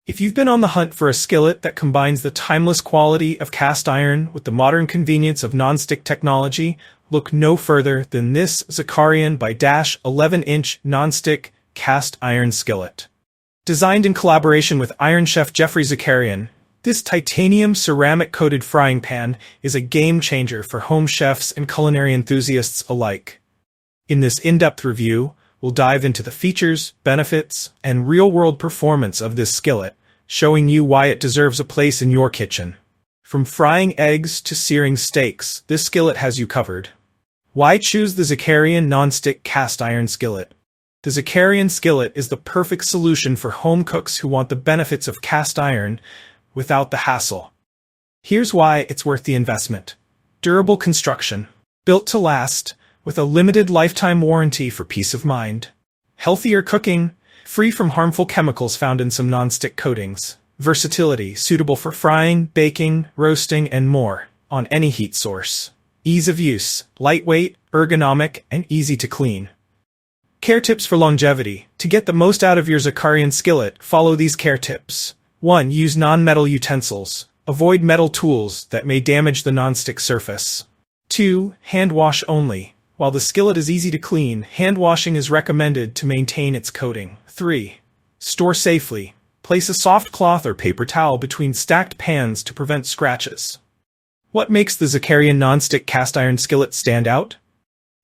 If you've been on the hunt for a skillet that combines the timeless quality of cast iron with the modern convenience of non-stick technology, look no further than this Zakarian by 11-inch non-stick cast iron skillet. Designed in collaboration with Iron Chef Geoffrey Zakarian, this titanium ceramic-coated frying pan is a game-changer for home chefs and culinary enthusiasts alike. In this in-depth review, we'll dive into the features, benefits, and real-world performance of this skillet, showing you why it deserves a place in your kitchen. From frying eggs to searing steaks, this skillet has you covered. Why choose the Zakarian non-stick cast iron skillet? The Zakarian skillet is the perfect solution for home cooks who want the benefits of cast iron without the hassle. Here's why it's worth the investment. Durable construction. Built to last, with a limited lifetime warranty for peace of mind. Healthier cooking, free from harmful chemicals found in some non-stick coatings. Versatility, suitable for frying, baking, roasting, and more, on any heat source. Ease of use, lightweight, ergonomic, and easy to clean. Care tips for longevity. To get the most out of your Zakarian skillet, follow these care tips. 1. Use non-metal utensils. Avoid metal tools that may damage the non-stick surface. 2. Hand wash only. While the skillet is easy to clean, hand washing is recommended to maintain its coating. 3. Store safely. Place a soft cloth or paper towel between stacked pans to prevent scratches. What makes the Zakarian non-stick cast iron skillet stand out?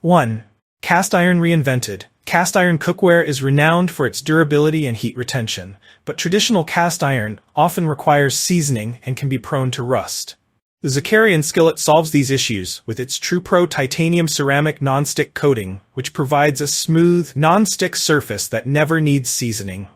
1. Cast iron reinvented. Cast iron cookware is renowned for its durability and heat retention, but traditional cast iron often requires seasoning and can be prone to rust. The Zakarian skillet solves these issues with its TruPro titanium ceramic non-stick coating, which provides a smooth, non-stick surface that never needs seasoning.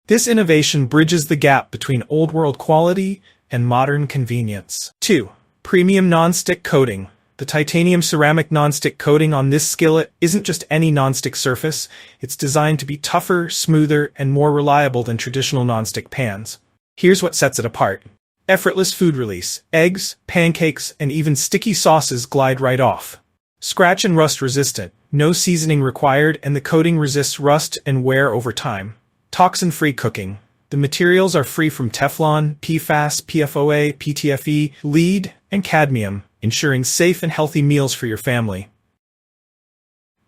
This innovation bridges the gap between old-world quality and modern convenience. 2. Premium non-stick coating. The titanium ceramic non-stick coating on this skillet isn't just any non-stick surface, it's designed to be tougher, smoother, and more reliable than traditional non-stick pans. Here's what sets it apart. Effortless food release. Eggs, pancakes, and even sticky sauces glide right off. Scratch and rust resistant. No seasoning required, and the coating resists rust and wear over time. Toxin-free cooking. The materials are free from Teflon, PFAS, PFOA, PTFE, lead, and cadmium, ensuring safe and healthy meals for your family.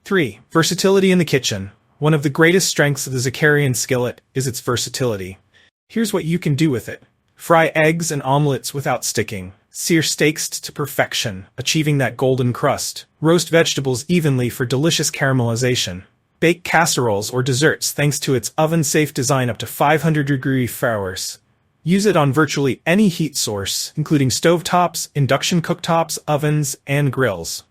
3. Versatility in the kitchen. One of the greatest strengths of the Zakarian skillet is its versatility. Here's what you can do with it. Fry eggs and omelets without sticking. Sear steaks to perfection, achieving that golden crust. Roast vegetables evenly for delicious caramelization. Bake casseroles or desserts thanks to its oven-safe design up to 500-degree Fahrenheit. Use it on virtually any heat source, including stovetops, induction cooktops, ovens, and grills.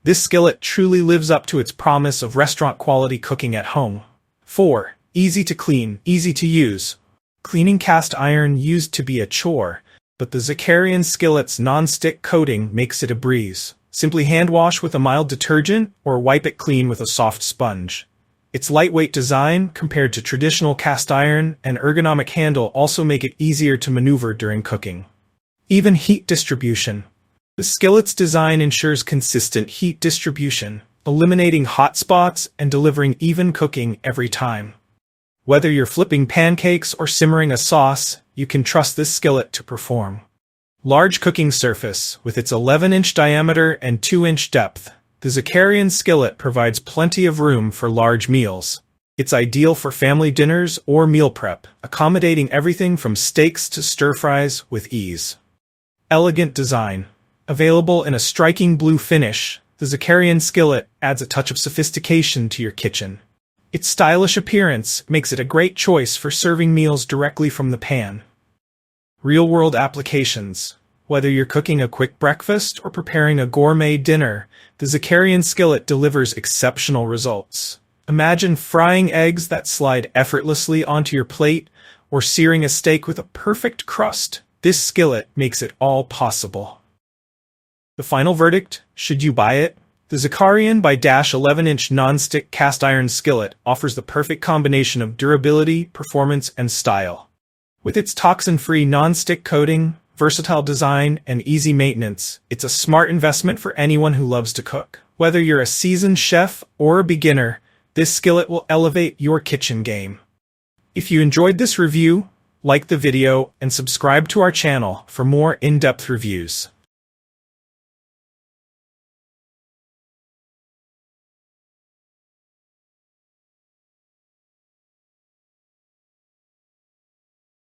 This skillet truly lives up to its promise of restaurant-quality cooking at home. 4. Easy to clean, easy to use. Cleaning cast iron used to be a chore, but the Zakarian skillet's non-stick coating makes it a breeze. Simply hand wash with a mild detergent or wipe it clean with a soft sponge. Its lightweight design, compared to traditional cast iron, and ergonomic handle also make it easier to maneuver during cooking. Even heat distribution. The skillet's design ensures consistent heat distribution, eliminating hot spots and delivering even cooking every time. Whether you're flipping pancakes or simmering a sauce, you can trust this skillet to perform. Large cooking surface. With its 11-inch diameter and 2-inch depth, the Zakarian skillet provides plenty of room for large meals. It's ideal for family dinners or meal prep, accommodating everything from steaks to stir-fries with ease. Elegant design. Available in a striking blue finish, the Zakarian skillet adds a touch of sophistication to your kitchen. Its stylish appearance makes it a great choice for serving meals directly from the pan. Real-world applications. Whether you're cooking a quick breakfast or preparing a gourmet dinner, the Zakarian skillet delivers exceptional results. Imagine frying eggs that slide effortlessly onto your plate, or searing a steak with a perfect crust. This skillet makes it all possible. The final verdict: should you buy it? The Zakarian by 11-inch non-stick cast iron skillet offers the perfect combination of durability, performance, and style. With its toxin-free non-stick coating, versatile design, and easy maintenance, it's a smart investment for anyone who loves to cook. Whether you're a seasoned chef or a beginner, this skillet will elevate your kitchen game. If you enjoyed this review, like the video, and subscribe to our channel for more in-depth reviews.